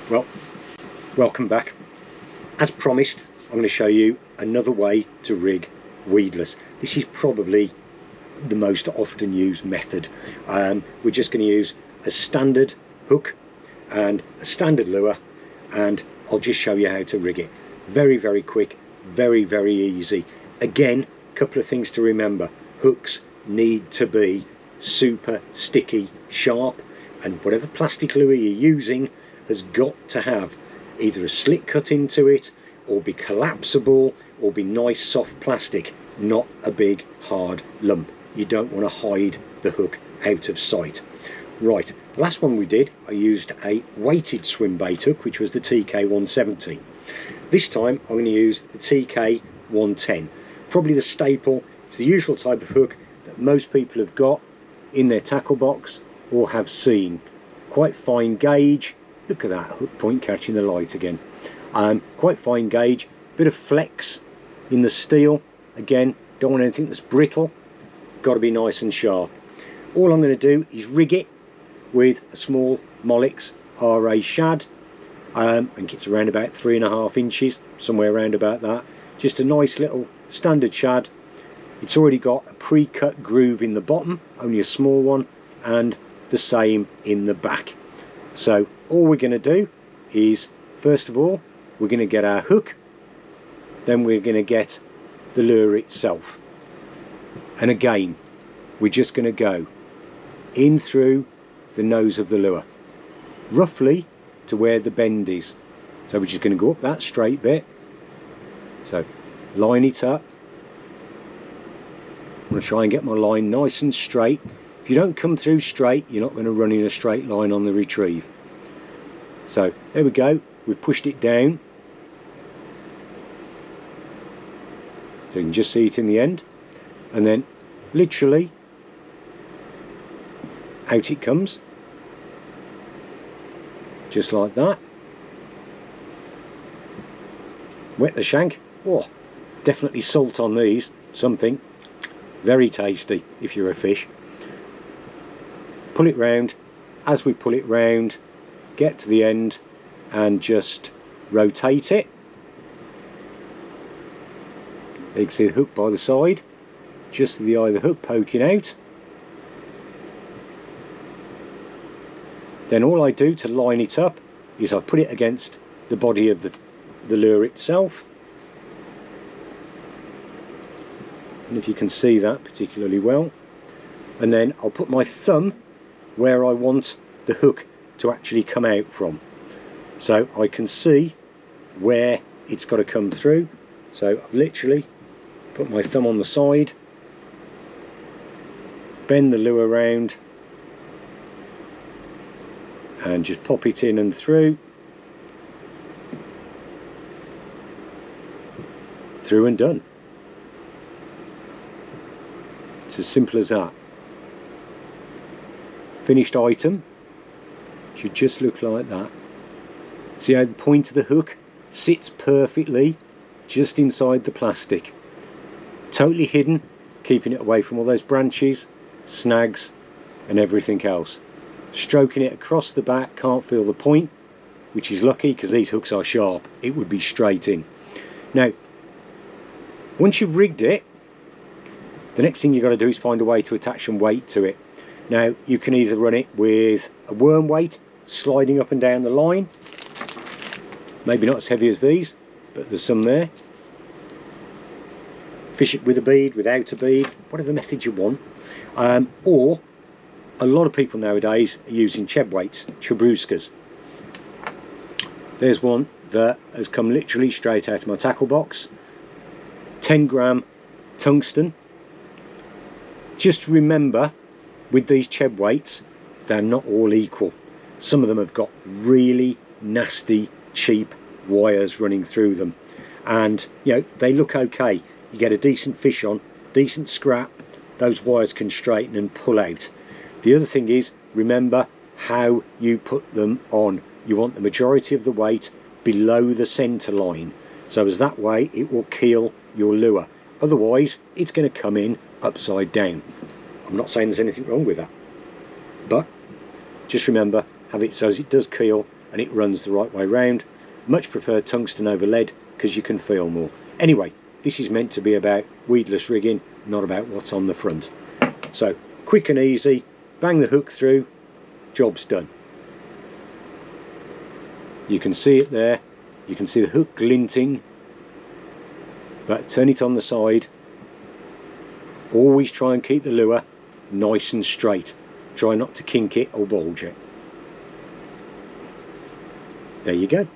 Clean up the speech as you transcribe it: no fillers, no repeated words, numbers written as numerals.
Well, welcome back. As promised, I'm going to show you another way to rig weedless. This is probably the most often used method. We're just going to use a standard hook and a standard lure, and I'll just show you how to rig it. Very, very quick, very, very easy. Again, a couple of things to remember. Hooks need to be super sticky, sharp, and whatever plastic lure you're using has got to have either a slit cut into it, or be collapsible, or be nice soft plastic, not a big hard lump. You don't want to hide the hook out of sight. Right, the last one we did, I used a weighted swim bait hook, which was the TK 170. This time I'm going to use the TK 110. Probably the staple. It's the usual type of hook that most people have got in their tackle box or have seen. Quite fine gauge. Look at that hook point catching the light again. Quite fine gauge, bit of flex in the steel. Again, don't want anything that's brittle, got to be nice and sharp. All I'm going to do is rig it with a small Molix RA Shad. I think it's around about 3.5 inches, somewhere around about that. Just a nice little standard shad. It's already got a pre-cut groove in the bottom, only a small one, and the same in the back. So all we're going to do is, first of all, we're going to get our hook, then we're going to get the lure itself. And again, we're just going to go in through the nose of the lure, roughly to where the bend is. So we're just going to go up that straight bit. So line it up. I'm going to try and get my line nice and straight. If you don't come through straight, you're not going to run in a straight line on the retrieve. So there we go, we've pushed it down. So you can just see it in the end. And then literally out it comes. Just like that. Wet the shank. Oh, definitely salt on these, something. Very tasty if you're a fish. Pull it round. As we pull it round, get to the end and just rotate it. You can see the hook by the side, just the eye of the hook poking out. Then all I do to line it up is I put it against the body of the lure itself. And if you can see that particularly well. And then I'll put my thumb where I want the hook to actually come out from, so I can see where it's got to come through. So I've literally put my thumb on the side, bend the lure around, and just pop it in and through and done. It's as simple as that. Finished item should just look like that. See how the point of the hook sits perfectly just inside the plastic. Totally hidden, keeping it away from all those branches, snags and everything else. Stroking it across the back, can't feel the point, which is lucky because these hooks are sharp. It would be straight in. Now, once you've rigged it, the next thing you've got to do is find a way to attach some weight to it. Now, you can either run it with a worm weight sliding up and down the line, maybe not as heavy as these, but there's some there. Fish it with a bead, without a bead, whatever method you want. Or a lot of people nowadays are using cheb weights, chabruskas. There's one that has come literally straight out of my tackle box. 10 gram tungsten. Just remember, with these cheb weights, they're not all equal. Some of them have got really nasty, cheap wires running through them, and you know, they look okay. You get a decent fish on, decent scrap, those wires can straighten and pull out. The other thing is, remember how you put them on. You want the majority of the weight below the center line, so as that way it will keel your lure. Otherwise it's going to come in upside down. I'm not saying there's anything wrong with that, but just remember, have it so as it does keel and it runs the right way round. Much prefer tungsten over lead because you can feel more. Anyway, this is meant to be about weedless rigging, not about what's on the front. So quick and easy, bang the hook through, job's done. You can see it there, you can see the hook glinting, but turn it on the side. Always try and keep the lure nice and straight. Try not to kink it or bulge it. There you go.